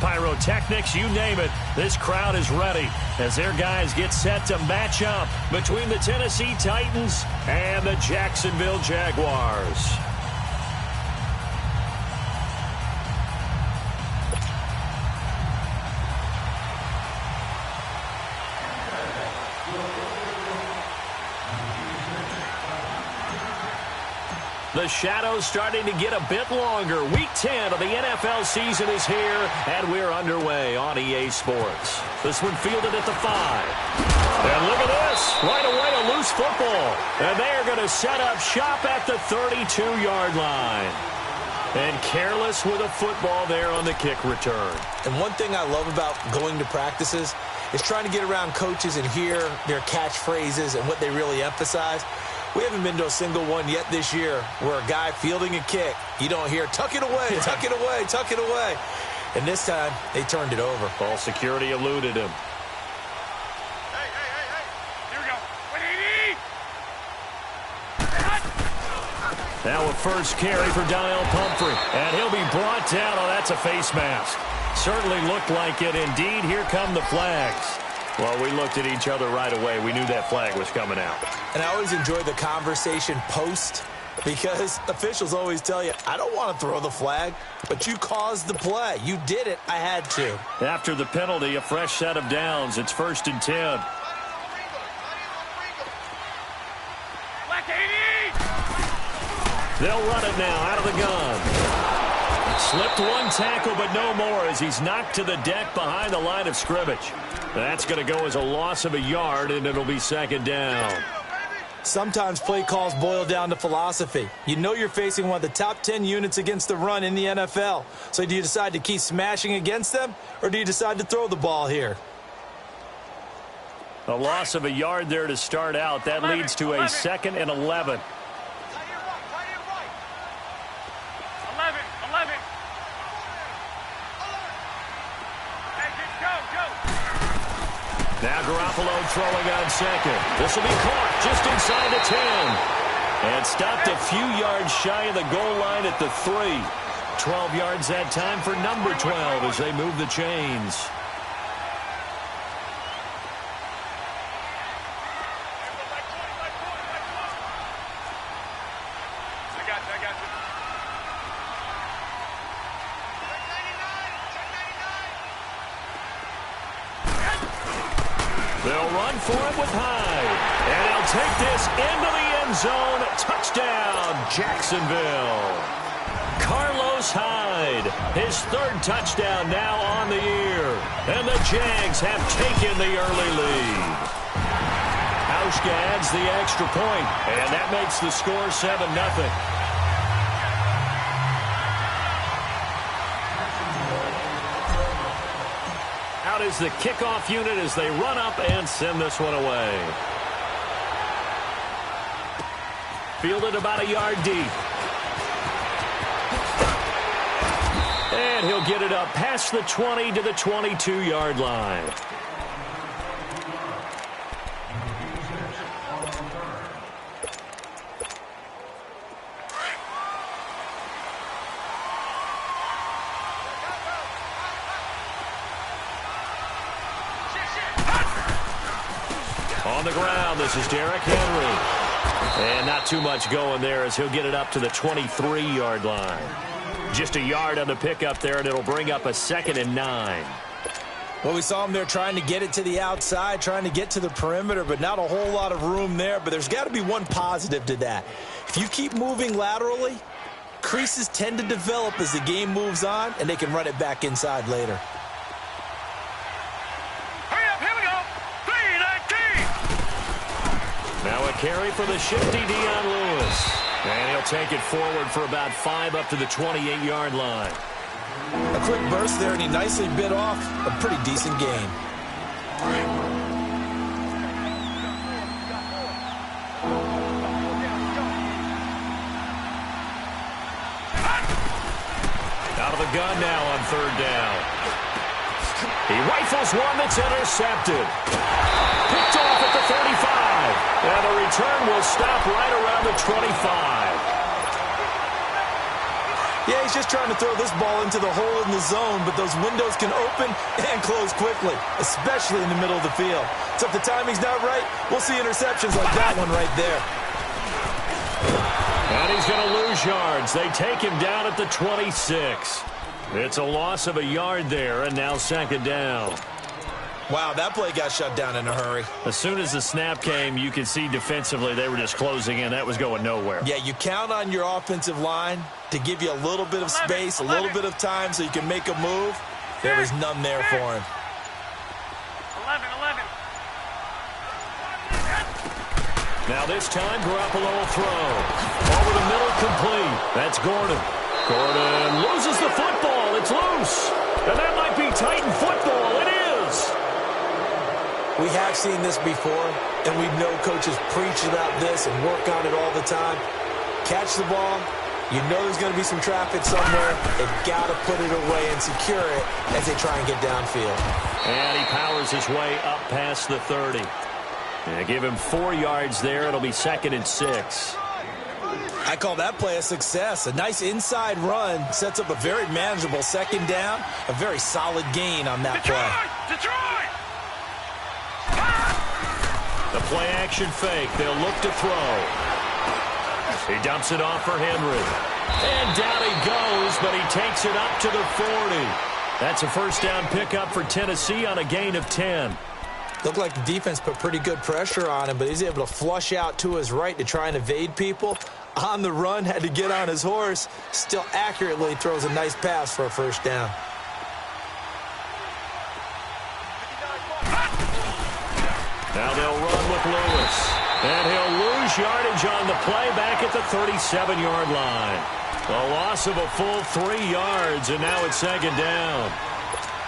pyrotechnics, you name it. This crowd is ready as their guys get set to match up between the Tennessee Titans and the Jacksonville Jaguars. The shadow's starting to get a bit longer. Week 10 of the NFL season is here, and we're underway on EA Sports. This one fielded at the 5. And look at this. Right away, a loose football. And they're going to set up shop at the 32-yard line. And careless with a football there on the kick return. And one thing I love about going to practices is trying to get around coaches and hear their catchphrases and what they really emphasize. We haven't been to a single one yet this year where a guy fielding a kick, you don't hear, tuck it away, tuck it away, tuck it away. And this time, they turned it over. Ball security eluded him. Hey. Here we go. 180. Now a first carry for Donnell Pumphrey. And he'll be brought down. Oh, that's a face mask. Certainly looked like it. Indeed, here come the flags. Well, we looked at each other right away. We knew that flag was coming out. And I always enjoy the conversation post because officials always tell you, I don't want to throw the flag, but you caused the play. You did it. I had to. After the penalty, a fresh set of downs. It's 1st and 10. Black 80. They'll run it now out of the gun. Slipped one tackle, but no more as he's knocked to the deck behind the line of scrimmage. That's going to go as a loss of a yard, and it'll be 2nd down. Sometimes play calls boil down to philosophy. You know you're facing one of the top 10 units against the run in the NFL. So do you decide to keep smashing against them, or do you decide to throw the ball here? A loss of a yard there to start out. That leads to a 2nd and 11. 11. Now Garoppolo throwing on 2nd. This will be caught just inside the 10. And stopped a few yards shy of the goal line at the 3. 12 yards that time for number 12 as they move the chains. I got you. They'll run for it with Hyde. And he'll take this into the end zone. Touchdown, Jacksonville. Carlos Hyde, his 3rd touchdown now on the year. And the Jags have taken the early lead. Hauschka adds the extra point, and that makes the score 7-0. Out is the kickoff unit as they run up and send this one away. Fielded about a yard deep. And he'll get it up past the 20 to the 22-yard line. On the ground, this is Derrick Henry. And not too much going there as he'll get it up to the 23-yard line. Just a yard on the pickup there, and it'll bring up a 2nd and 9. Well, we saw him there trying to get it to the outside, trying to get to the perimeter, but not a whole lot of room there. But there's got to be one positive to that. If you keep moving laterally, creases tend to develop as the game moves on, and they can run it back inside later. Now a carry for the shifty Dion Lewis. And he'll take it forward for about 5 up to the 28-yard line. A quick burst there, and he nicely bit off a pretty decent gain. Out of the gun now on 3rd down. He rifles one that's intercepted. Picked off at the 35. And the return will stop right around the 25. Yeah, he's just trying to throw this ball into the hole in the zone, but those windows can open and close quickly, especially in the middle of the field. So if the timing's not right, we'll see interceptions like that one right there. And he's going to lose yards. They take him down at the 26. It's a loss of a yard there, and now second down. Wow, that play got shut down in a hurry. As soon as the snap came, you could see defensively they were just closing in. That was going nowhere. Yeah, you count on your offensive line to give you a little bit of space, a little bit of time so you can make a move. There was none there for him. 11. Now this time, Garoppolo will throw. Over the middle, complete. That's Gordon. Gordon loses the football. It's loose. And that might be Titan football. It is. We have seen this before, and we know coaches preach about this and work on it all the time. Catch the ball. You know there's going to be some traffic somewhere. They've got to put it away and secure it as they try and get downfield. And he powers his way up past the 30. And give him 4 yards there. It'll be 2nd and 6. I call that play a success. A nice inside run sets up a very manageable second down. A very solid gain on that play. Detroit! The play action fake. They'll look to throw. He dumps it off for Henry. And down he goes, but he takes it up to the 40. That's a first down pickup for Tennessee on a gain of 10. Looked like the defense put pretty good pressure on him, but he's able to flush out to his right to try and evade people. On the run, had to get on his horse. Still accurately throws a nice pass for a first down. Now they'll run with Lewis. And he'll lose yardage on the play back at the 37-yard line. A loss of a full 3 yards, and now it's second down.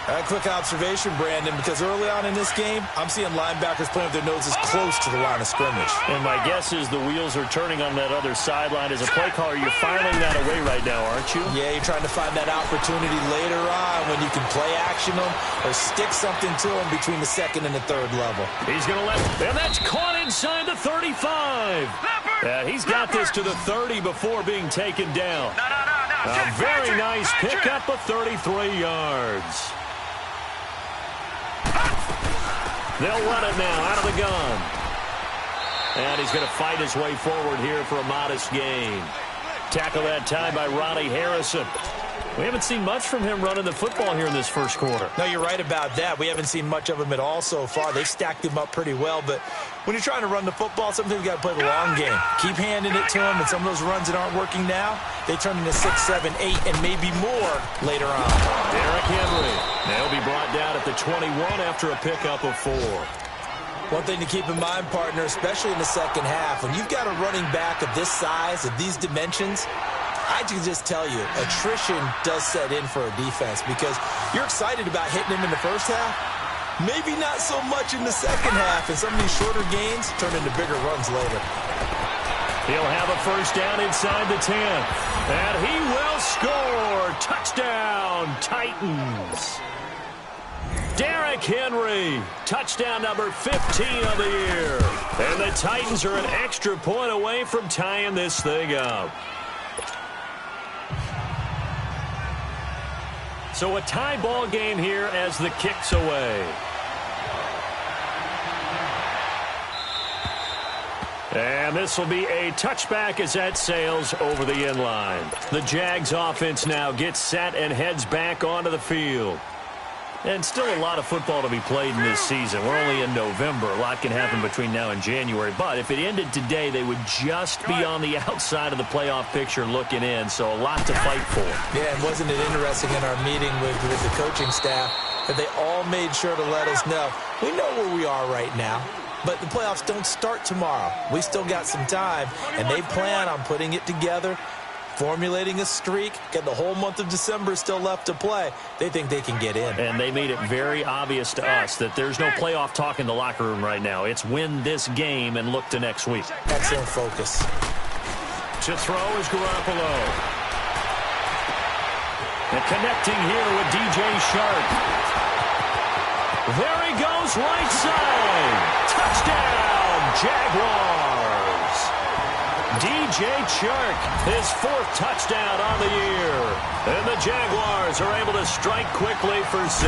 A quick observation, Brandon, because early on in this game, I'm seeing linebackers playing with their noses close to the line of scrimmage. And my guess is the wheels are turning on that other sideline. As a play caller, you're filing that away right now, aren't you? Yeah, you're trying to find that opportunity later on when you can play action them or stick something to them between the second and the third level. He's going to let, and that's caught inside the 35. Yeah, he's got this to the 30 before being taken down. A very nice pickup of 33 yards. They'll run it now out of the gun. And he's going to fight his way forward here for a modest gain. Tackle that time by Ronnie Harrison. We haven't seen much from him running the football here in this first quarter. No, you're right about that. We haven't seen much of him at all so far. They've stacked him up pretty well, but when you're trying to run the football, sometimes you got to play the long game. Keep handing it to him, and some of those runs that aren't working now, they turn into 6, 7, 8, and maybe more later on. Derrick Henry. They'll be brought down at the 21 after a pickup of 4. One thing to keep in mind, partner, especially in the second half, when you've got a running back of this size, of these dimensions, I can just tell you, attrition does set in for a defense because you're excited about hitting him in the first half. Maybe not so much in the second half, and some of these shorter gains turn into bigger runs later. He'll have a first down inside the 10. And he will score. Touchdown, Titans. Derrick Henry, touchdown number 15 of the year. And the Titans are an extra point away from tying this thing up. So a tie ball game here as the kick's away. And this will be a touchback as that sails over the end line. The Jags offense now gets set and heads back onto the field. And still a lot of football to be played in this season. We're only in November. A lot can happen between now and January. But if it ended today, they would just be on the outside of the playoff picture looking in. So a lot to fight for. Yeah, and wasn't it interesting in our meeting with the coaching staff that they all made sure to let us know, we know where we are right now, but the playoffs don't start tomorrow. We still got some time, and they plan on putting it together, formulating a streak, got the whole month of December still left to play. They think they can get in. And they made it very obvious to us that there's no playoff talk in the locker room right now. It's win this game and look to next week. Excellent focus. To throw is Garoppolo. And connecting here with DJ Shark. There he goes, right side. Touchdown, Jaguars. DJ Chark, his 4th touchdown on the year. And the Jaguars are able to strike quickly for 6.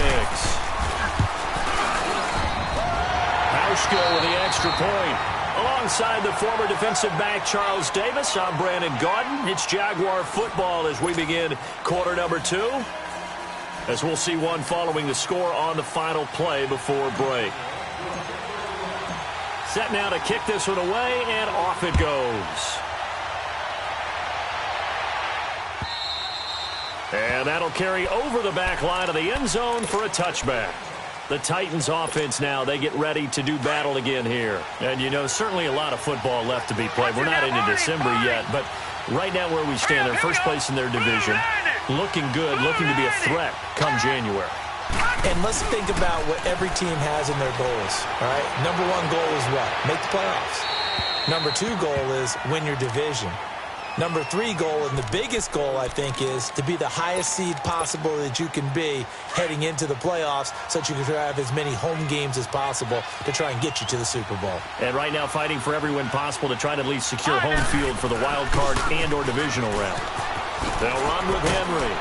Hauschka with the extra point. Alongside the former defensive back Charles Davis, I'm Brandon Gaudin. It's Jaguar football as we begin quarter number 2. As we'll see one following the score on the final play before break. Set now to kick this one away, and off it goes. And that'll carry over the back line of the end zone for a touchback. The Titans offense now, they get ready to do battle again here. And, you know, certainly a lot of football left to be played. We're not into December yet, but right now where we stand, they're first place in their division. Looking good, looking to be a threat come January. And let's think about what every team has in their goals, all right? Number 1 goal is what? Make the playoffs. Number 2 goal is win your division. Number 3 goal, and the biggest goal, I think, is to be the highest seed possible that you can be heading into the playoffs so that you can have as many home games as possible to try and get you to the Super Bowl. And right now fighting for every win possible to try to at least secure home field for the wild card and or divisional round. They'll run with Henry.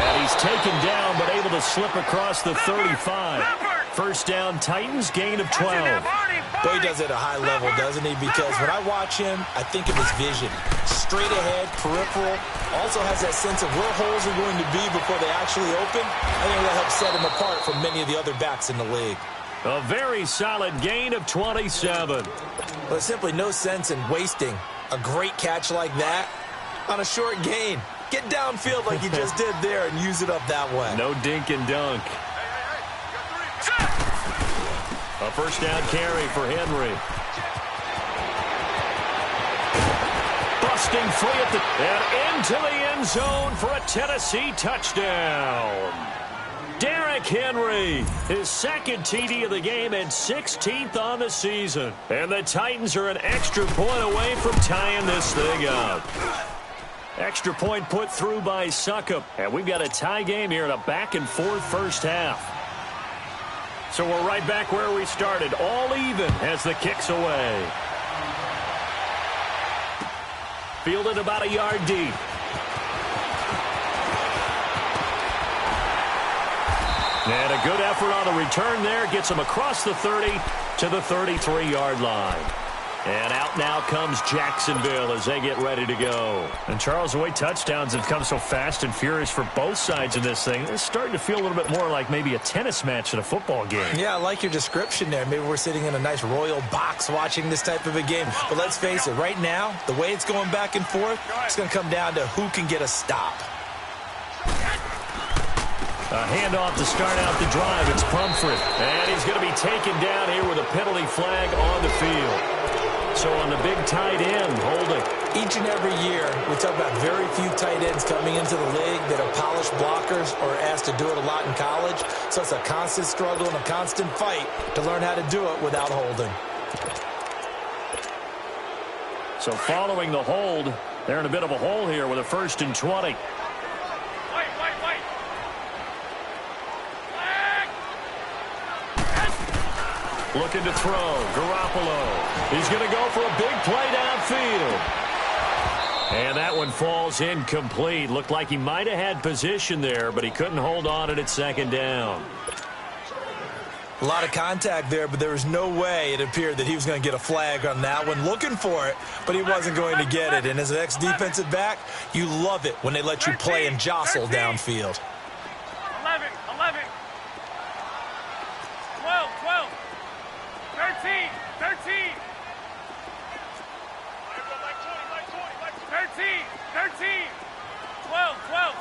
And he's taken down but able to slip across the 35. First down, Titans, gain of 12. Boy, he does it at a high level, doesn't he? Because when I watch him, I think of his vision. Straight ahead, peripheral. Also has that sense of where holes are going to be before they actually open. I think that helps set him apart from many of the other backs in the league. A very solid gain of 27. Well, there's simply no sense in wasting a great catch like that on a short gain. Get downfield like you just did there and use it up that way. No dink and dunk. A first down carry for Henry. Busting free at the... And into the end zone for a Tennessee touchdown. Derrick Henry, his 2nd TD of the game and 16th on the season. And the Titans are an extra point away from tying this thing up. Extra point put through by Succop. And we've got a tie game here in a back-and-forth first half. So we're right back where we started, all even as the kick's away. Fielded about a yard deep. And a good effort on the return there. Gets him across the 30 to the 33-yard line. And out now comes Jacksonville as they get ready to go. And, Charles, the way touchdowns have come so fast and furious for both sides of this thing, it's starting to feel a little bit more like maybe a tennis match in a football game. Yeah, I like your description there. Maybe we're sitting in a nice royal box watching this type of a game. But let's face it, right now, the way it's going back and forth, it's going to come down to who can get a stop. A handoff to start out the drive. It's Pumphrey. And he's going to be taken down here with a penalty flag on the field. So on the big tight end, holding. Each and every year, we talk about very few tight ends coming into the league that are polished blockers or asked to do it a lot in college. So it's a constant struggle and a constant fight to learn how to do it without holding. So following the hold, they're in a bit of a hole here with a 1st and 20. Looking to throw. Garoppolo. He's going to go for a big play downfield. And that one falls incomplete. Looked like he might have had position there, but he couldn't hold on at 2nd down. A lot of contact there, but there was no way it appeared that he was going to get a flag on that one. Looking for it, but he wasn't going to get it. And as an ex-defensive back, you love it when they let you play and jostle downfield. 11, 11. 12, 12. 13, 13. 13, 13. 12, 12.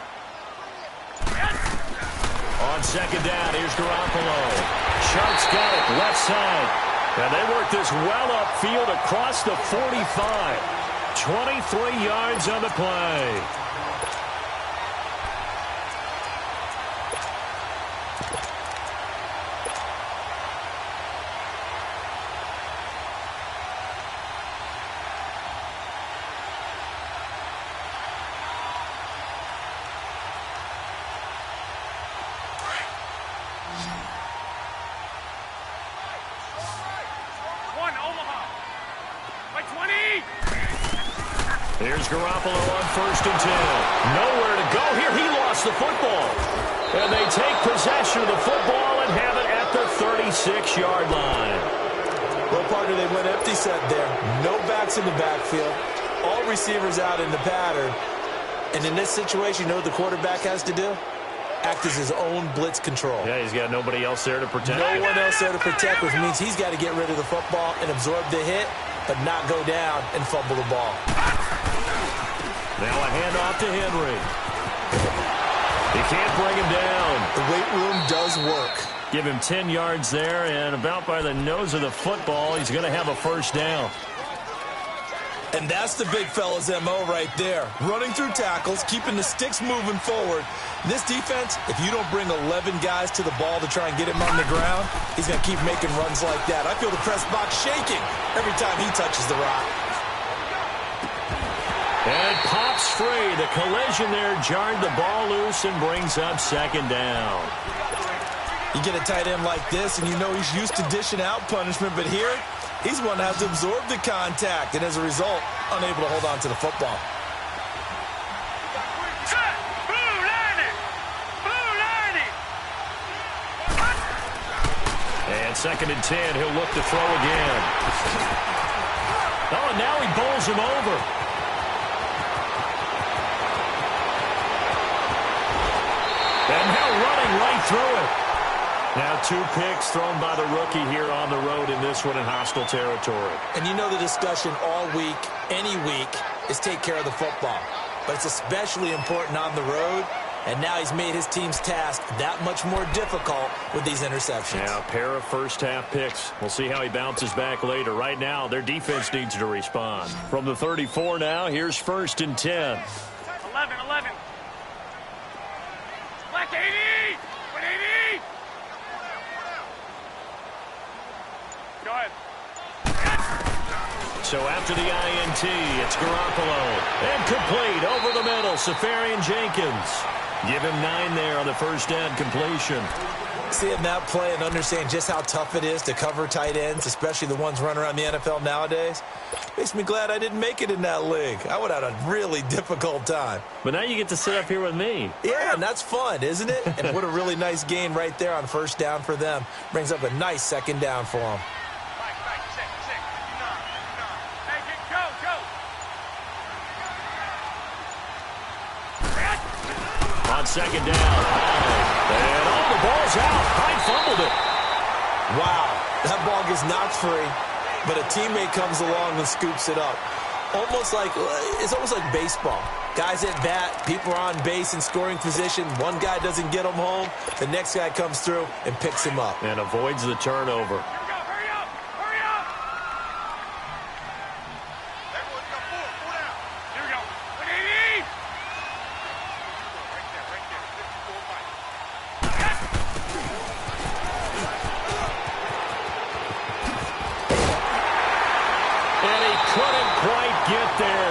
Yes. On 2nd down, here's Garoppolo. Sharp's got it, left side. And they work this well upfield across the 45. 23 yards on the play. Omaha. By 20. Here's Garoppolo on 1st and 10. Nowhere to go here. He lost the football. And they take possession of the football and have it at the 36-yard line. Well, partner, they went empty set there. No backs in the backfield. All receivers out in the pattern. And in this situation, you know what the quarterback has to do? Act as his own blitz control. Yeah, he's got nobody else there to protect. No one else there to protect, which means he's got to get rid of the football and absorb the hit, but not go down and fumble the ball. Now a handoff to Henry. He can't bring him down. The weight room does work. Give him 10 yards there, and about by the nose of the football, he's going to have a first down. And that's the big fella's MO right there. Running through tackles, keeping the sticks moving forward. This defense, if you don't bring 11 guys to the ball to try and get him on the ground, he's going to keep making runs like that. I feel the press box shaking every time he touches the rock. And it pops free. The collision there jarred the ball loose and brings up 2nd down. You get a tight end like this, and you know he's used to dishing out punishment, but here, he's going to have to absorb the contact, and as a result, unable to hold on to the football. And 2nd and 10, he'll look to throw again. Oh, and now he bowls him over. And now running right through it. Now 2 picks thrown by the rookie here on the road in this one in hostile territory. And you know the discussion all week, any week, is take care of the football. But it's especially important on the road, and now he's made his team's task that much more difficult with these interceptions. Yeah, a pair of first-half picks. We'll see how he bounces back later. Right now, their defense needs to respond. From the 34 now, here's 1st and 10. 11. Black 80! 180! Go ahead. So after the INT, it's Garoppolo. And complete over the middle, Safarian Jenkins. Give him 9 there on the first down completion. Seeing that play and understand just how tough it is to cover tight ends, especially the ones running around the NFL nowadays, makes me glad I didn't make it in that league. I would have had a really difficult time. But now you get to sit up here with me. Yeah, and that's fun, isn't it? And what a really nice gain right there on first down for them. Brings up a nice 2nd down for them. On 2nd down. And all the ball's out. Hyde fumbled it. Wow, that ball gets knocked free, but a teammate comes along and scoops it up. It's almost like baseball. Guys at bat, people are on base in scoring position. One guy doesn't get him home. The next guy comes through and picks him up. And avoids the turnover.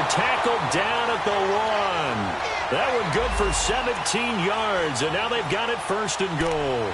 Tackled down at the 1. That one good for 17 yards, and now they've got it 1st and goal.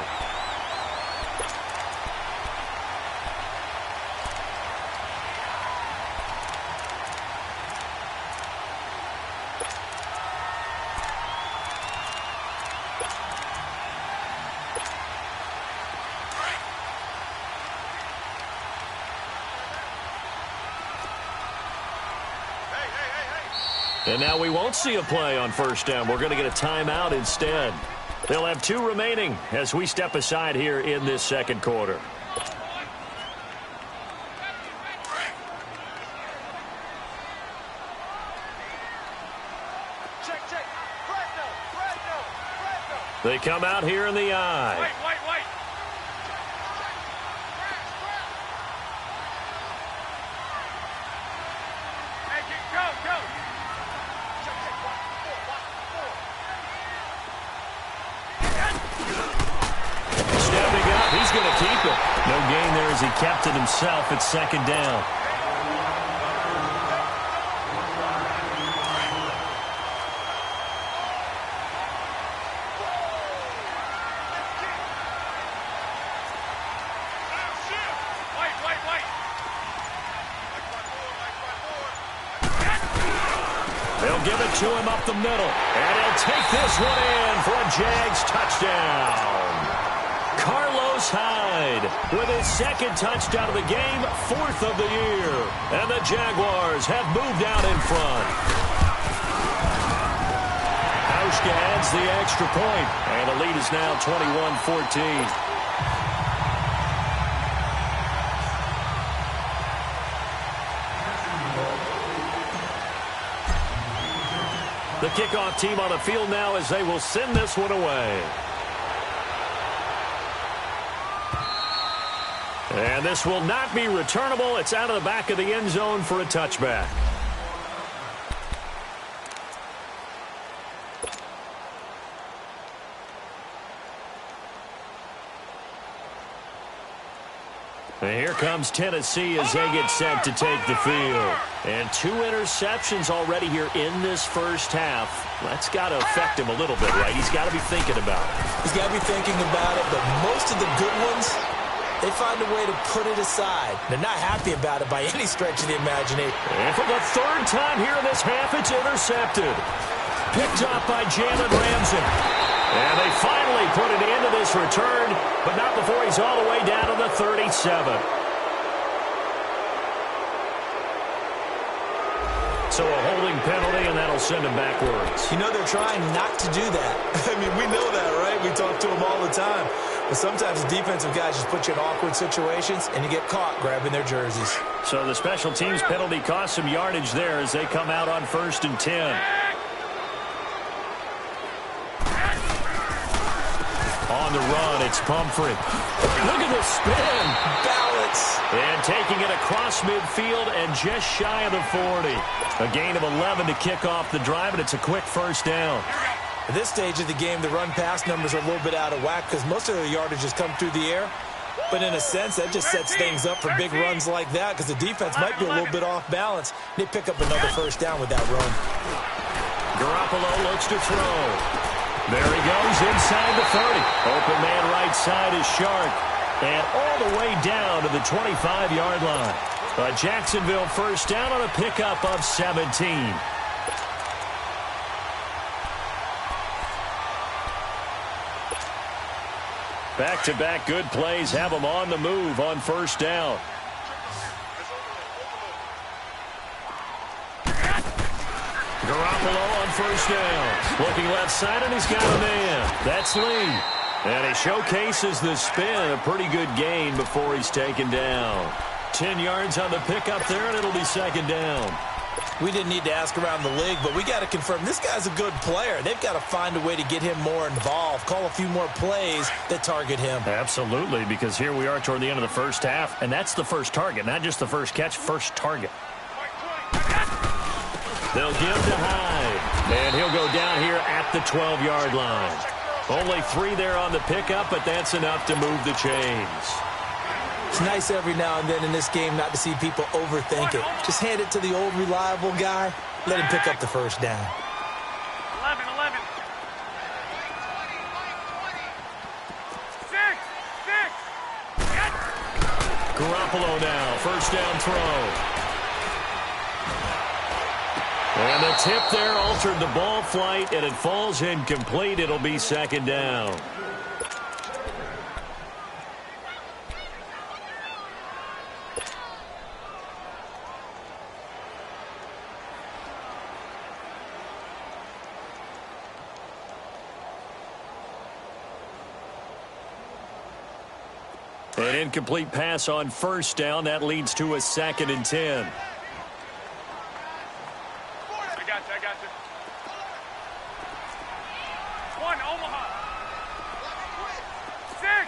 And now we won't see a play on first down. We're going to get a timeout instead. They'll have 2 remaining as we step aside here in this 2nd quarter. They come out here in the eye. Wait. Make it go. Stepping up, he's going to keep it. No gain there as he kept it himself at 2nd down. give it to him up the middle. And he'll take this one in for a Jags touchdown. Carlos Hyde with his second touchdown of the game, 4th of the year. And the Jaguars have moved out in front. Hauschka adds the extra point, and the lead is now 21-14. The kickoff team on the field now as they will send this one away. And this will not be returnable. It's out of the back of the end zone for a touchback. And here comes Tennessee as they get set to take the field. And 2 interceptions already here in this first half. That's got to affect him a little bit, right? He's got to be thinking about it. He's got to be thinking about it, but most of the good ones, they find a way to put it aside. They're not happy about it by any stretch of the imagination. And for the 3rd time here in this half, it's intercepted. Picked up by Jalen Ramsey. And they finally put it into this return, but not before he's all the way down to the 37. So a holding penalty, and that'll send him backwards. You know, they're trying not to do that. I mean, we know that, right? We talk to them all the time. But sometimes the defensive guys just put you in awkward situations, and you get caught grabbing their jerseys. So the special teams penalty cost some yardage there as they come out on 1st and 10. On the run, it's Pumphrey. Look at the spin. Balance. And taking it across midfield and just shy of the 40. A gain of 11 to kick off the drive, and it's a quick first down. At this stage of the game, the run-pass numbers are a little bit out of whack because most of the yardage has come through the air. But in a sense, that just sets things up for big runs like that because the defense might be a little bit off balance. They pick up another first down with that run. Garoppolo looks to throw. There he goes inside the 30. Open man right side is Shark. And all the way down to the 25-yard line. A Jacksonville first down on a pickup of 17. Back-to-back good plays have them on the move on first down. Garoppolo on first down. Looking left side, and he's got a man. That's Lee. And he showcases the spin. A pretty good gain before he's taken down. 10 yards on the pickup there, and it'll be second down. We didn't need to ask around the league, but we got to confirm this guy's a good player. They've got to find a way to get him more involved, call a few more plays that target him. Absolutely, because here we are toward the end of the first half, and that's the first target, not just the first catch, first target. They'll give to Hyde, and he'll go down here at the 12-yard line. Only 3 there on the pickup, but that's enough to move the chains. It's nice every now and then in this game not to see people overthink it. Just hand it to the old reliable guy. Let him pick up the first down. 11. 6. Garoppolo now, first down throw. And the tip there altered the ball flight, and it falls incomplete. It'll be second down. An incomplete pass on first down. That leads to a 2nd and 10. I got you. 1, Omaha. 6.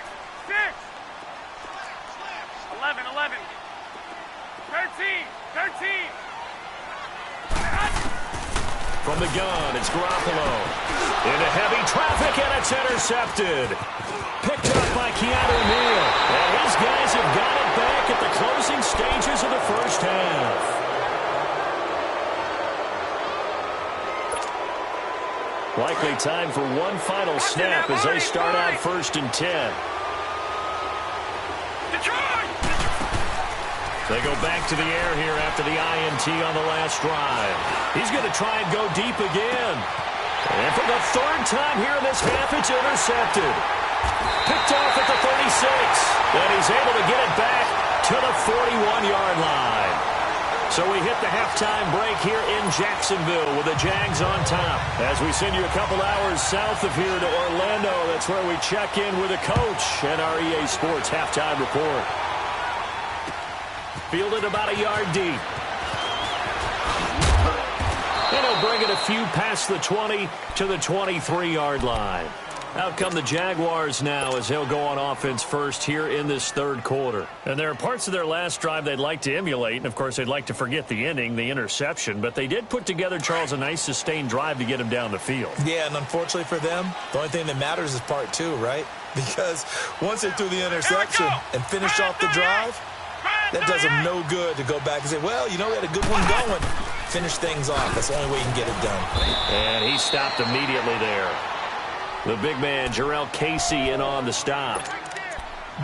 11. 13. From the gun, it's Garoppolo. Into heavy traffic, and it's intercepted. Picked up by Keanu Neal. And his guys have got it back at the closing stages of the first half. Likely time for one final snap as they start out 1st and 10. They go back to the air here after the INT on the last drive. He's going to try and go deep again. And for the third time here in this half, it's intercepted. Picked off at the 36. And he's able to get it back to the 41-yard line. So we hit the halftime break here in Jacksonville with the Jags on top. As we send you a couple hours south of here to Orlando, that's where we check in with the coach and our EA Sports halftime report. Fielded about a yard deep. And he'll bring it a few past the 20 to the 23-yard line. Out come the Jaguars now as they'll go on offense first here in this third quarter. And there are parts of their last drive they'd like to emulate. And, of course, they'd like to forget the ending, the interception. But they did put together, Charles, a nice sustained drive to get him down the field. Yeah, and unfortunately for them, the only thing that matters is part two, right? Because once they threw the interception and finished off the drive, that does them no good to go back and say, well, you know, we had a good one going. Finish things off. That's the only way you can get it done. And he stopped immediately there. The big man, Jarrell Casey, in on the stop.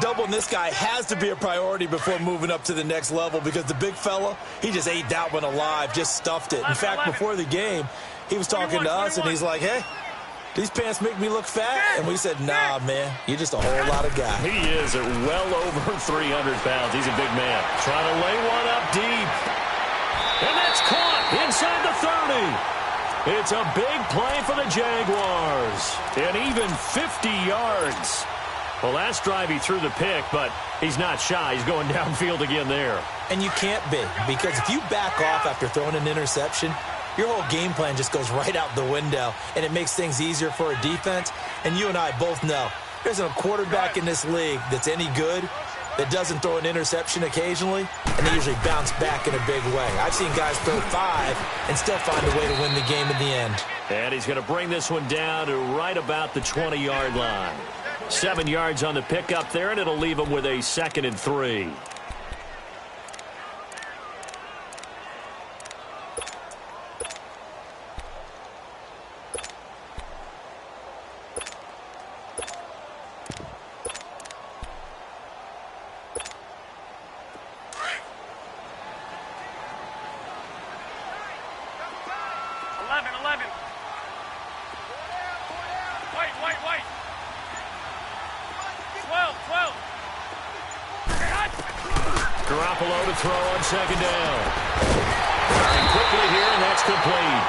Doubling this guy has to be a priority before moving up to the next level because the big fella, he just ate that one alive, just stuffed it. In fact, before the game, he was talking to us, and he's like, hey, these pants make me look fat? And we said, nah, man, you're just a whole lot of guy. He is at well over 300 pounds. He's a big man. Trying to lay one up deep. And that's caught inside the 30. It's a big play for the Jaguars. And even 50 yards. Well, last drive he threw the pick, but he's not shy. He's going downfield again there. And you can't be, because if you back off after throwing an interception, your whole game plan just goes right out the window, and it makes things easier for a defense. And you and I both know there's a quarterback in this league that's any good that doesn't throw an interception occasionally, and they usually bounce back in a big way. I've seen guys throw 5 and still find a way to win the game in the end. And he's going to bring this one down to right about the 20-yard line. 7 yards on the pickup there, and it'll leave him with a 2nd and 3. Garoppolo to throw on second down. And quickly here, and that's complete.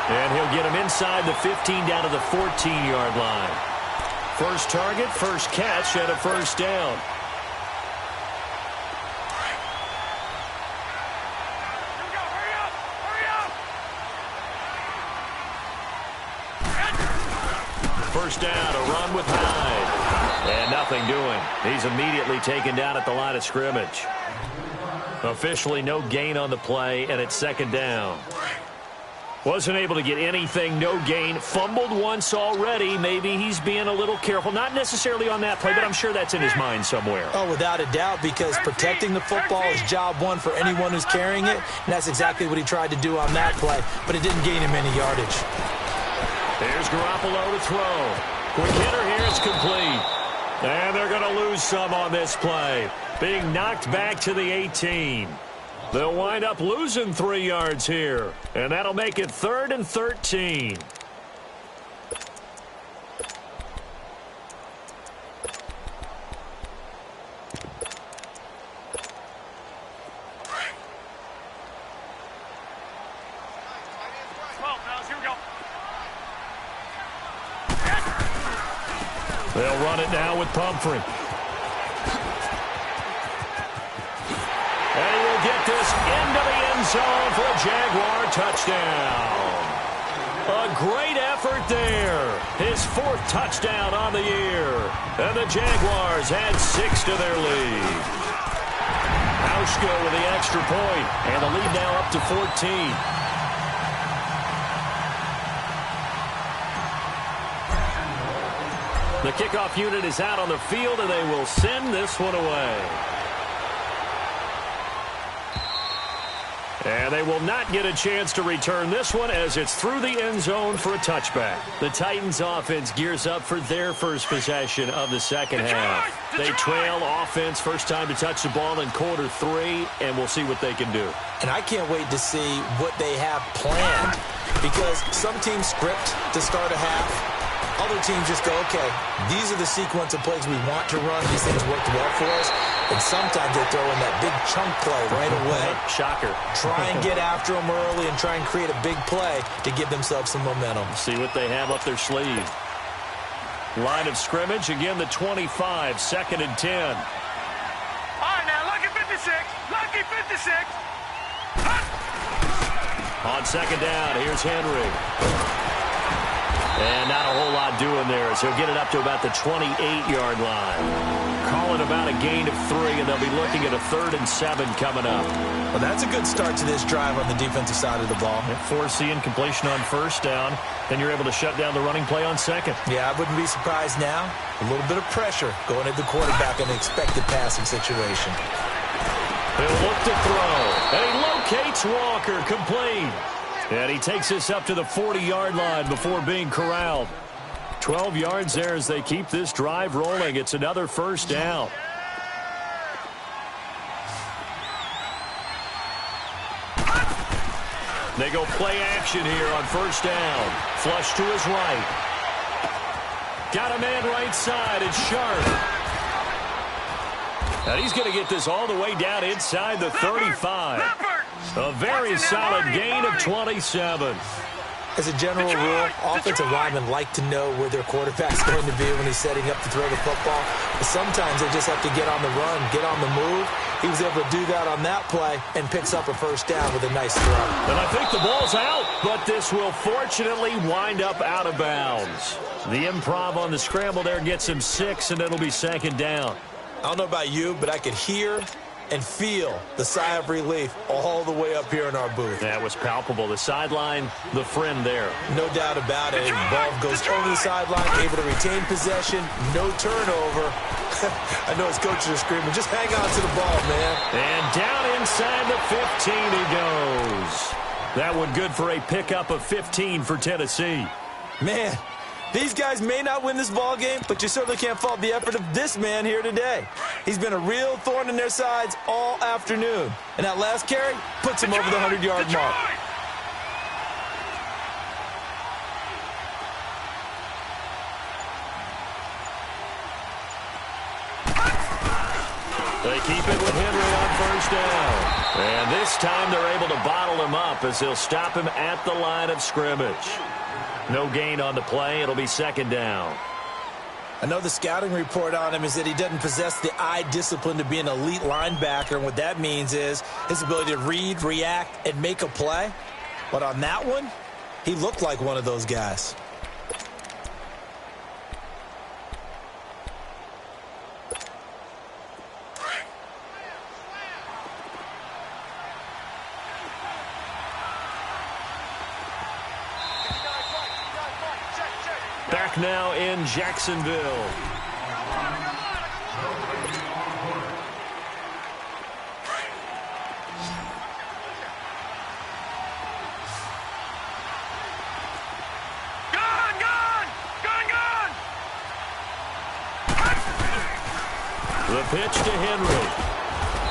And he'll get him inside the 15 down to the 14-yard line. First target, first catch, and a first down. First down, a run with Hyde. And nothing doing. He's immediately taken down at the line of scrimmage. Officially no gain on the play, and it's second down. Wasn't able to get anything, no gain. Fumbled once already. Maybe he's being a little careful. Not necessarily on that play, but I'm sure that's in his mind somewhere. Oh, without a doubt, because protecting the football is job one for anyone who's carrying it, and that's exactly what he tried to do on that play, but it didn't gain him any yardage. There's Garoppolo to throw. Quick hitter here, it's complete. And they're going to lose some on this play. Being knocked back to the 18. They'll wind up losing 3 yards here. And that'll make it 3rd and 13. They'll run it now with Pumphrey. And he will get this into the end zone for a Jaguar touchdown. A great effort there. His 4th touchdown on the year. And the Jaguars add 6 to their lead. Hauschka with the extra point, and the lead now up to 14. The kickoff unit is out on the field, and they will send this one away. And they will not get a chance to return this one as it's through the end zone for a touchback. The Titans offense gears up for their first possession of the second half. They trail offense first time to touch the ball in quarter 3, and we'll see what they can do. And I can't wait to see what they have planned, because some teams script to start a half. Other teams just go, okay, these are the sequence of plays we want to run. These things worked well for us. And sometimes they throw in that big chunk play right away. Shocker. Try and get after them early and try and create a big play to give themselves some momentum. See what they have up their sleeve. Line of scrimmage, again the 25, 2nd and 10. All right, now, lucky 56. Lucky 56. On second down, here's Henry. And not a whole lot doing there, so he'll get it up to about the 28-yard line. Call it about a gain of 3, and they'll be looking at a 3rd and 7 coming up. Well, that's a good start to this drive on the defensive side of the ball. Force the incompletion on first down, then you're able to shut down the running play on second. Yeah, I wouldn't be surprised now. A little bit of pressure going at the quarterback in an expected passing situation. He'll look to throw, and he locates Walker, complete. And he takes this up to the 40-yard line before being corralled. 12 yards there as they keep this drive rolling. It's another first down. They go play action here on first down. Flush to his right. Got a man right side. It's Sharp. And he's going to get this all the way down inside the 35. A very solid gain of 27. As a general rule, offensive linemen like to know where their quarterback's going to be when he's setting up to throw the football. But sometimes they just have to get on the run, get on the move. He was able to do that on that play and picks up a first down with a nice throw. And I think the ball's out, but this will fortunately wind up out of bounds. The improv on the scramble there gets him 6, and it'll be second down. I don't know about you, but I could hear and feel the sigh of relief all the way up here in our booth. That was palpable. The sideline, the friend there. No doubt about it. The ball goes over the sideline, able to retain possession, no turnover. I know his coaches are screaming, just hang on to the ball, man. And down inside the 15 he goes. That one good for a pickup of 15 for Tennessee. Man, these guys may not win this ball game, but you certainly can't fault the effort of this man here today. He's been a real thorn in their sides all afternoon. And that last carry puts him over the 100-yard mark. They keep it with Henry on first down. And this time they're able to bottle him up as they'll stop him at the line of scrimmage. No gain on the play. It'll be second down. I know the scouting report on him is that he doesn't possess the eye discipline to be an elite linebacker. And what that means is his ability to read, react, and make a play. But on that one, he looked like one of those guys. Back now in Jacksonville. The pitch to Henry.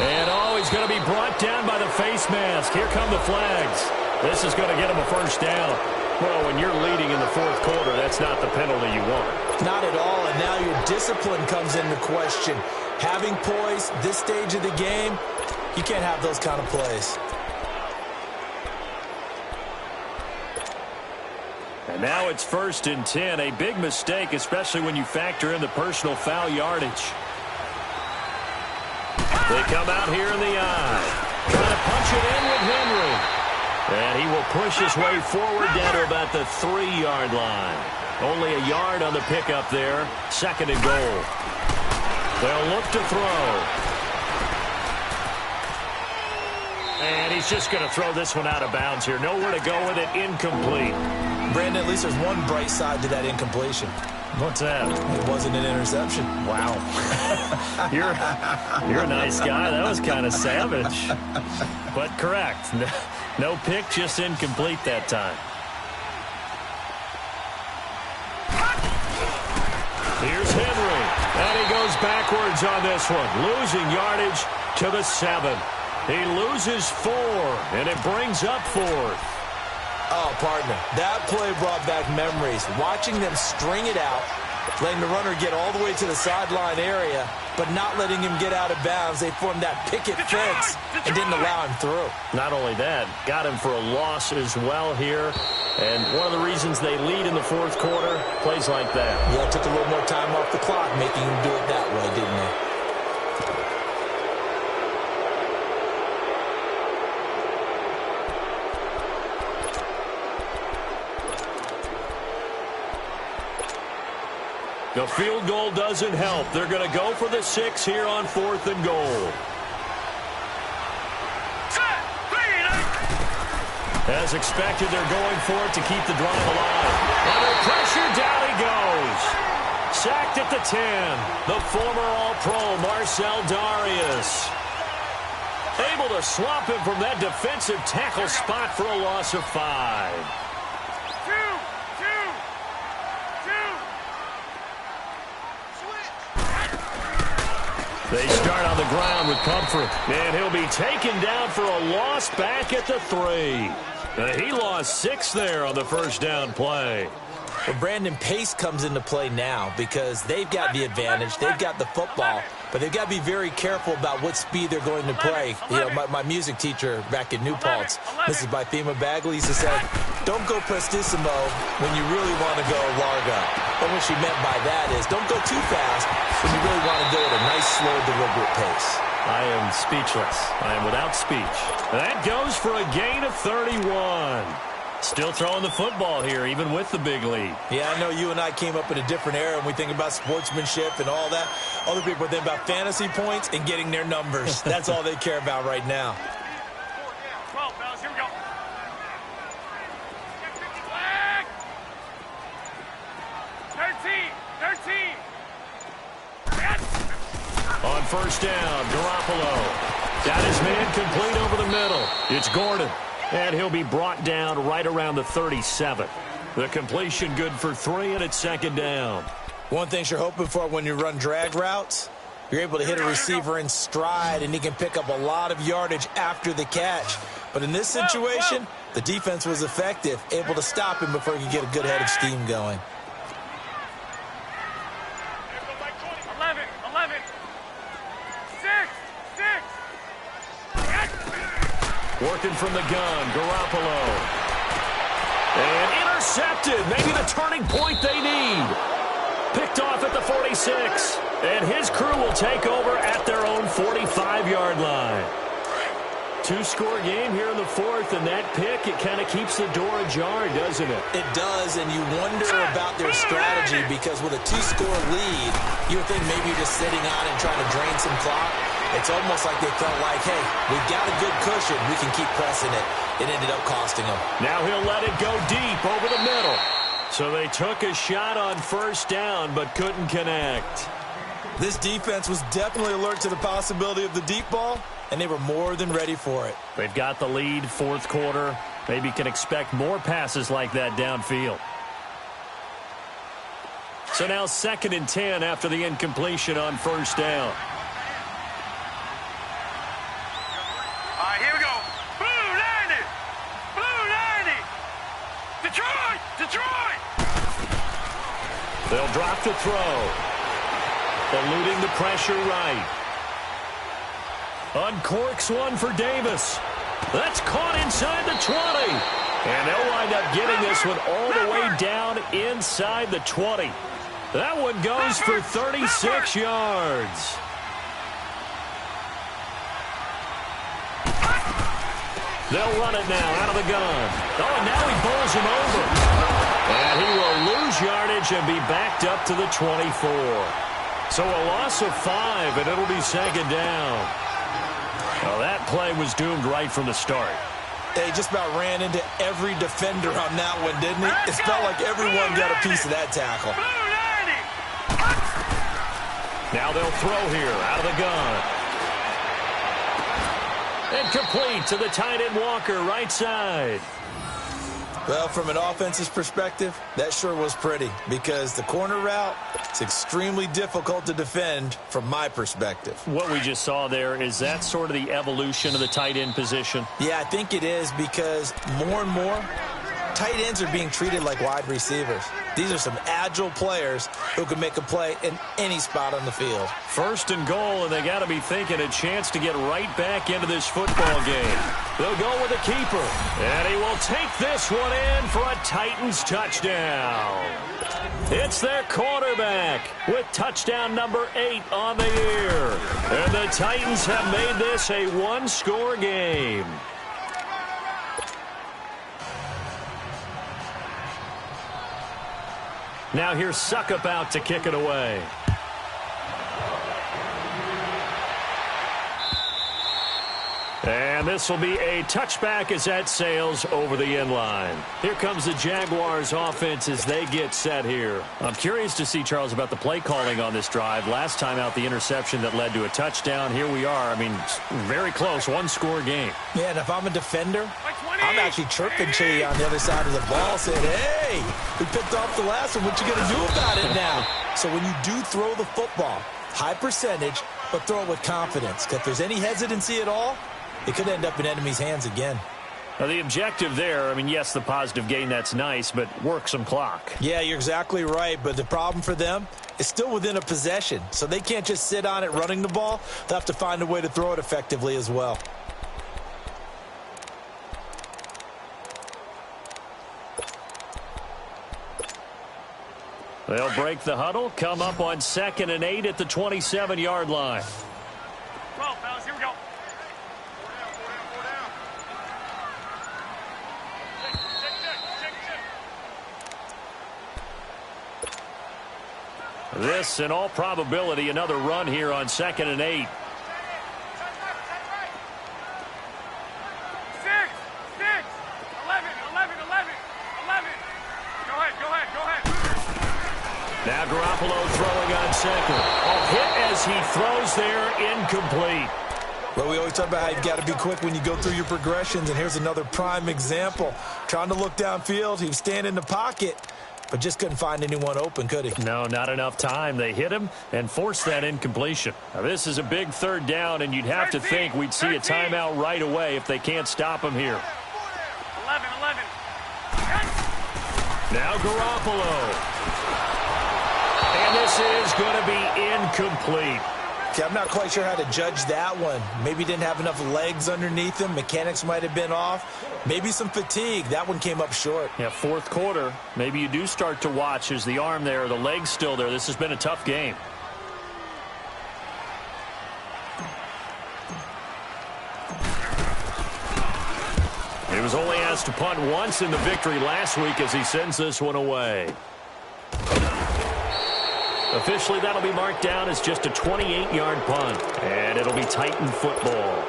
And he's going to be brought down by the face mask. Here come the flags. This is going to get him a first down. Well, when you're leading in the fourth quarter, that's not the penalty you want. Not at all, and now your discipline comes into question. Having poise, this stage of the game, you can't have those kind of plays. And now it's 1st and 10. A big mistake, especially when you factor in the personal foul yardage. They come out here in the eye. Trying to punch it in with Henry. And he will push his way forward down to about the 3-yard line. Only a yard on the pickup there. 2nd and goal. They'll look to throw. And he's just going to throw this one out of bounds here. Nowhere to go with it. Incomplete. Brandon, at least there's one bright side to that incompletion. What's that? It wasn't an interception. Wow. You're a nice guy. That was kind of savage. But correct. No pick, just incomplete that time. Here's Henry. And he goes backwards on this one. Losing yardage to the 7. He loses 4, and it brings up 4th. Oh, partner, that play brought back memories. Watching them string it out, letting the runner get all the way to the sideline area, but not letting him get out of bounds. They formed that picket fence and didn't allow him through. Not only that, got him for a loss as well here. And one of the reasons they lead in the 4th quarter, plays like that. Yeah, it took a little more time off the clock, making him do it that way, didn't they? The field goal doesn't help. They're going to go for the 6 here on 4th and goal. As expected, they're going for it to keep the drive alive. Under pressure, down he goes. Sacked at the 10. The former All-Pro, Marcel Darius. Able to swap him from that defensive tackle spot for a loss of 5. They start on the ground with Comfort, and he'll be taken down for a loss back at the 3. He lost 6 there on the first down play. Well, Brandon, pace comes into play now because they've got the advantage. They've got the football, but they've got to be very careful about what speed they're going to play. You know, my music teacher back in New Paltz, Mrs. Bythema Bagley, used to say, don't go prestissimo when you really want to go largo. And what she meant by that is don't go too fast when you really want to go at a nice, slow, deliberate pace. I am speechless. I am without speech. That goes for a gain of 31. Still throwing the football here, even with the big lead. Yeah, I know you and I came up in a different era, and we think about sportsmanship and all that. Other people think about fantasy points and getting their numbers. That's all they care about right now. 12, fellas, here we go. 13. On first down, Garoppolo. Got his man complete over the middle. It's Gordon. And he'll be brought down right around the 37. The completion good for 3, and it's 2nd down. One thing you're hoping for when you run drag routes, you're able to hit a receiver in stride, and he can pick up a lot of yardage after the catch. But in this situation, the defense was effective, able to stop him before he could get a good head of steam going. 11. 6. Working from the gun, Garoppolo. And intercepted. Maybe the turning point they need. Picked off at the 46. And his crew will take over at their own 45-yard line. 2-score game here in the 4th, and that pick, it kind of keeps the door ajar, doesn't it? It does, and you wonder about their strategy because with a 2-score lead, you would think maybe you're just sitting on and trying to drain some clock. It's almost like they felt like, hey, we've got a good cushion. We can keep pressing it. It ended up costing them. Now he'll let it go deep over the middle. So they took a shot on first down but couldn't connect. This defense was definitely alert to the possibility of the deep ball, and they were more than ready for it. They've got the lead, 4th quarter. Maybe can expect more passes like that downfield. So now 2nd and 10 after the incompletion on first down. All right, here we go. Blue 90. Detroit. They'll drop to throw. Eluding the pressure right. Uncorks one for Davis. That's caught inside the 20. And they'll wind up getting this one all the way down inside the 20. That one goes for 36 yards. They'll run it now out of the gun. Oh, and now he bowls him over. And he will lose yardage and be backed up to the 24. So a loss of 5, and it'll be 2nd down. Well, that play was doomed right from the start. They just about ran into every defender on that one, didn't he? It felt like everyone got a piece of that tackle. Blue 90. Now they'll throw here out of the gun. Incomplete to the tight end Walker, right side. Well, from an offense's perspective, that sure was pretty because the corner route is extremely difficult to defend from my perspective. What we just saw there, is that sort of the evolution of the tight end position? Yeah, I think it is because more and more, tight ends are being treated like wide receivers. These are some agile players who can make a play in any spot on the field. First and goal, and they got to be thinking a chance to get right back into this football game. They'll go with a keeper, and he will take this one in for a Titans touchdown. It's their quarterback with touchdown number 8 on the year. And the Titans have made this a one-score game. Now here's Suckup out to kick it away. And this will be a touchback as that sails over the end line. Here comes the Jaguars offense as they get set here. I'm curious to see, Charles, about the play calling on this drive. Last time out, the interception that led to a touchdown. Here we are. I mean, very close, one-score game. Yeah, and if I'm a defender, I'm actually chirping Chitty on the other side of the ball, saying, hey, we picked off the last one. What you going to do about it now? So when you do throw the football, high percentage, but throw it with confidence. Because if there's any hesitancy at all, it could end up in enemy's hands again. Now, the objective there, I mean, yes, the positive gain, that's nice, but work some clock. Yeah, you're exactly right, but the problem for them is still within a possession. So they can't just sit on it running the ball. They'll have to find a way to throw it effectively as well. They'll break the huddle, come up on 2nd and 8 at the 27-yard line. 12, fellas, here we go. This, in all probability, another run here on 2nd and 8. 6, 11, 11. Go ahead. Now Garoppolo throwing on 2nd. A hit as he throws there, incomplete. Well, we always talk about how you've got to be quick when you go through your progressions, and here's another prime example. Trying to look downfield, he was standing in the pocket, but just couldn't find anyone open, could he? No, not enough time. They hit him and forced that incompletion. Now, this is a big 3rd down, and you'd have to think we'd see a timeout right away if they can't stop him here. 11. Now Garoppolo. And this is going to be incomplete. Okay, I'm not quite sure how to judge that one. Maybe didn't have enough legs underneath him. Mechanics might have been off. Maybe some fatigue. That one came up short. Yeah, 4th quarter. Maybe you do start to watch. Is the arm there, the leg's still there? This has been a tough game. He was only asked to punt once in the victory last week as he sends this one away. Officially, that'll be marked down as just a 28-yard punt, and it'll be Titan football.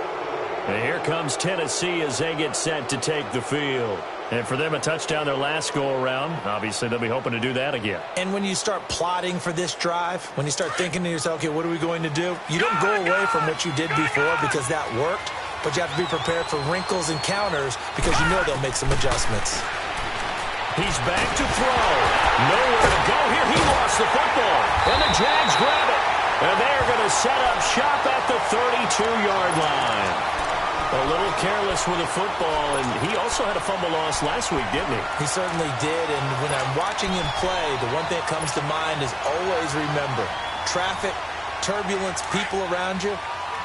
And here comes Tennessee as they get set to take the field. And for them, a touchdown their last go-around. Obviously, they'll be hoping to do that again. And when you start plotting for this drive, when you start thinking to yourself, okay, what are we going to do? You don't go away from what you did before because that worked, but you have to be prepared for wrinkles and counters because you know they'll make some adjustments. He's back to throw. Nowhere to go here. He lost the football. And the Jags grab it. And they're going to set up shop at the 32-yard line. A little careless with the football, and he also had a fumble loss last week, didn't he? He certainly did, and when I'm watching him play, the one thing that comes to mind is always remember, traffic, turbulence, people around you,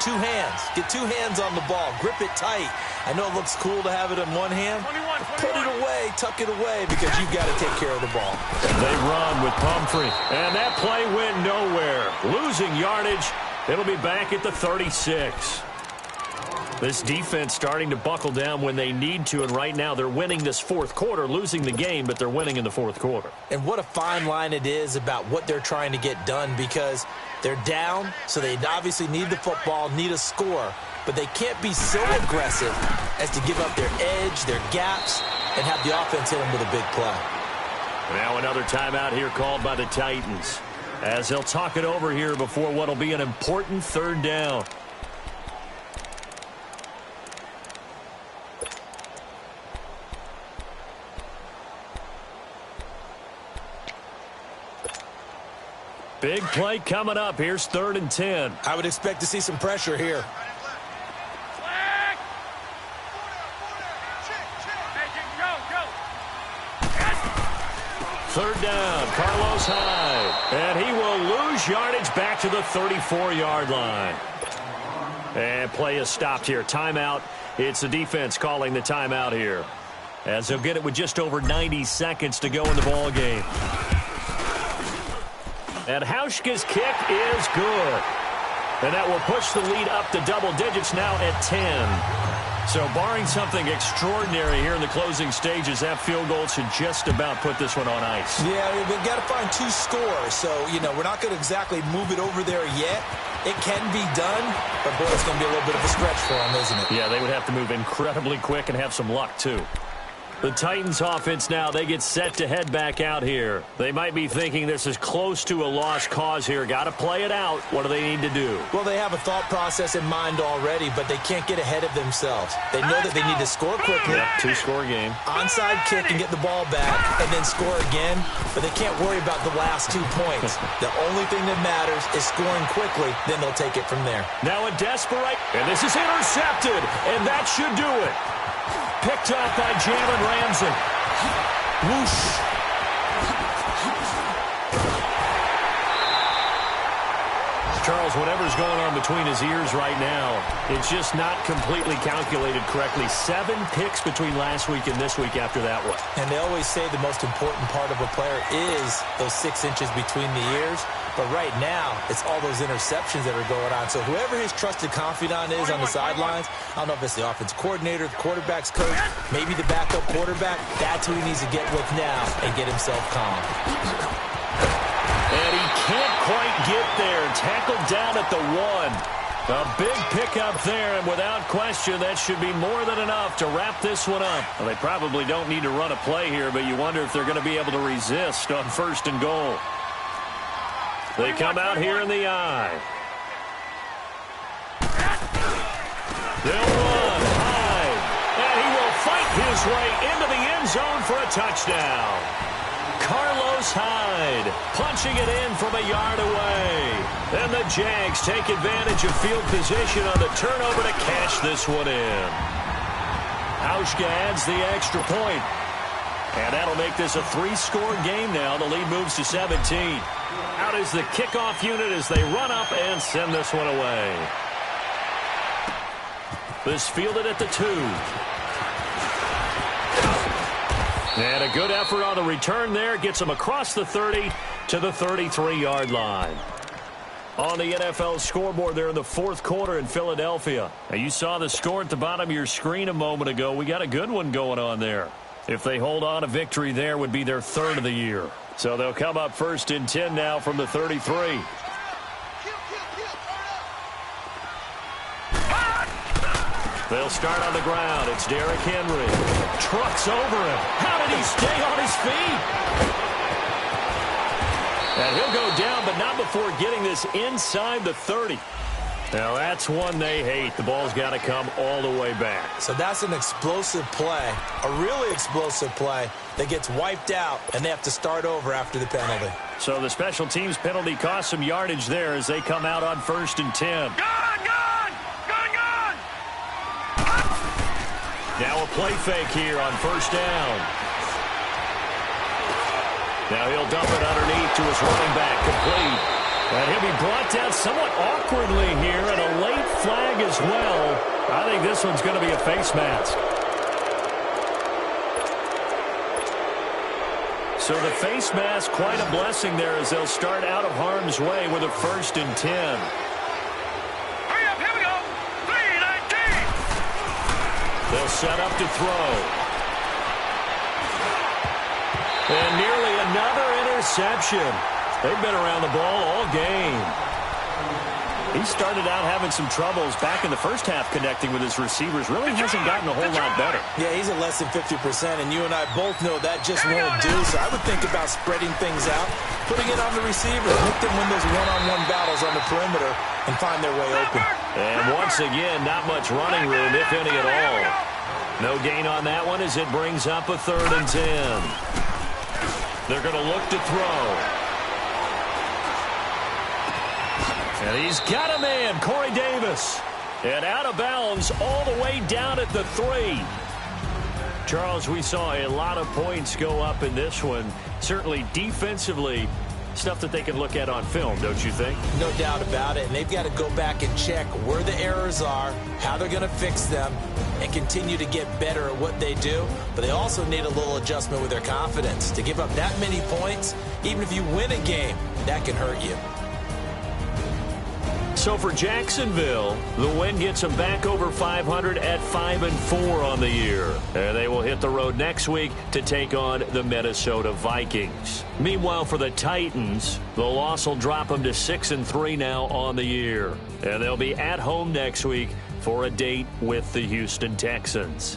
2 hands. Get 2 hands on the ball. Grip it tight. I know it looks cool to have it in one hand. 21. Put it away, tuck it away, because you've got to take care of the ball. They run with Pumphrey, and that play went nowhere. Losing yardage. It'll be back at the 36. This defense starting to buckle down when they need to, and right now they're winning this 4th quarter, losing the game, but they're winning in the 4th quarter. And what a fine line it is about what they're trying to get done, because they're down, so they obviously need the football, need a score, but they can't be so aggressive as to give up their edge, their gaps, and have the offense hit them with a big play. Now another timeout here called by the Titans. as they'll talk it over here before what will be an important third down. Big play coming up. Here's 3rd and 10. I would expect to see some pressure here. Third down, Carlos Hyde. And he will lose yardage back to the 34-yard line. And play is stopped here. Timeout. It's the defense calling the timeout here, as they'll get it with just over 90 seconds to go in the ball game. And Hauschka's kick is good. And that will push the lead up to double digits now at 10. So barring something extraordinary here in the closing stages, that field goal should just about put this one on ice. Yeah, we've got to find 2 scores. So, we're not going to exactly move it over there yet. It can be done, but, boy, it's going to be a little bit of a stretch for them, isn't it? Yeah, they would have to move incredibly quick and have some luck, too. The Titans offense now, they get set to head back out here. They might be thinking this is close to a lost cause here. Got to play it out. What do they need to do? Well, they have a thought process in mind already, but they can't get ahead of themselves. They know that they need to score quickly. Yep, 2-score game. Onside kick and get the ball back and then score again, but they can't worry about the last 2 points. The only thing that matters is scoring quickly, then they'll take it from there. Now a desperate, and this is intercepted, and that should do it. Picked up by Jalen Ramsey. Whoosh. Charles, whatever's going on between his ears right now, it's just not completely calculated correctly. 7 picks between last week and this week after that one. And they always say the most important part of a player is those 6 inches between the ears. But right now, it's all those interceptions that are going on. So whoever his trusted confidant is on the sidelines, I don't know if it's the offense coordinator, the quarterback's coach, maybe the backup quarterback, that's who he needs to get with now and get himself calm. And he can't quite get there. Tackled down at the 1. A big pickup there, and without question, that should be more than enough to wrap this one up. Well, they probably don't need to run a play here, but you wonder if they're going to be able to resist on 1st and goal. They come out here in the eye. They'll run high, and he will fight his way into the end zone for a touchdown. Carlos Hyde punching it in from a yard away. And the Jags take advantage of field position on the turnover to cash this one in. Hauschka adds the extra point. And that'll make this a 3-score game now. The lead moves to 17. Out is the kickoff unit as they run up and send this one away. This fielded at the 2. And a good effort on the return there. Gets them across the 30 to the 33-yard line. On the NFL scoreboard there in the 4th quarter in Philadelphia. Now, you saw the score at the bottom of your screen a moment ago. We got a good one going on there. If they hold on, a victory there would be their 3rd of the year. So they'll come up 1st and 10 now from the 33. They'll start on the ground. It's Derrick Henry. Trucks over him. How did he stay on his feet? And he'll go down, but not before getting this inside the 30. Now, that's one they hate. The ball's got to come all the way back. So that's an explosive play, a really explosive play that gets wiped out, and they have to start over after the penalty. So the special teams penalty cost some yardage there as they come out on 1st and 10. Now a play fake here on 1st down. Now he'll dump it underneath to his running back, complete. And he'll be brought down somewhat awkwardly here, and a late flag as well. I think this one's going to be a face mask. So the face mask, quite a blessing there as they'll start out of harm's way with a 1st and 10. Hurry up, here we go. 3-19. They'll set up to throw. And nearly another interception. They've been around the ball all game. He started out having some troubles back in the first half connecting with his receivers. Really hasn't gotten a whole lot better. Yeah, he's at less than 50%, and you and I both know that just won't do. So I would think about spreading things out, putting it on the receiver, let them win those one-on-one battles on the perimeter and find their way open. And once again, not much running room, if any at all. No gain on that one as it brings up a 3rd and 10. They're going to look to throw. And he's got a man, Corey Davis. And out of bounds all the way down at the 3. Charles, we saw a lot of points go up in this one. Certainly defensively, stuff that they can look at on film, don't you think? No doubt about it. And they've got to go back and check where the errors are, how they're going to fix them, and continue to get better at what they do. But they also need a little adjustment with their confidence. To give up that many points, even if you win a game, that can hurt you. So for Jacksonville, the win gets them back over 500 at 5-4 on the year. And they will hit the road next week to take on the Minnesota Vikings. Meanwhile, for the Titans, the loss will drop them to 6-3 now on the year. And they'll be at home next week for a date with the Houston Texans.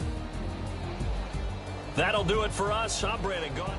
That'll do it for us. I'm Brandon Gaudin.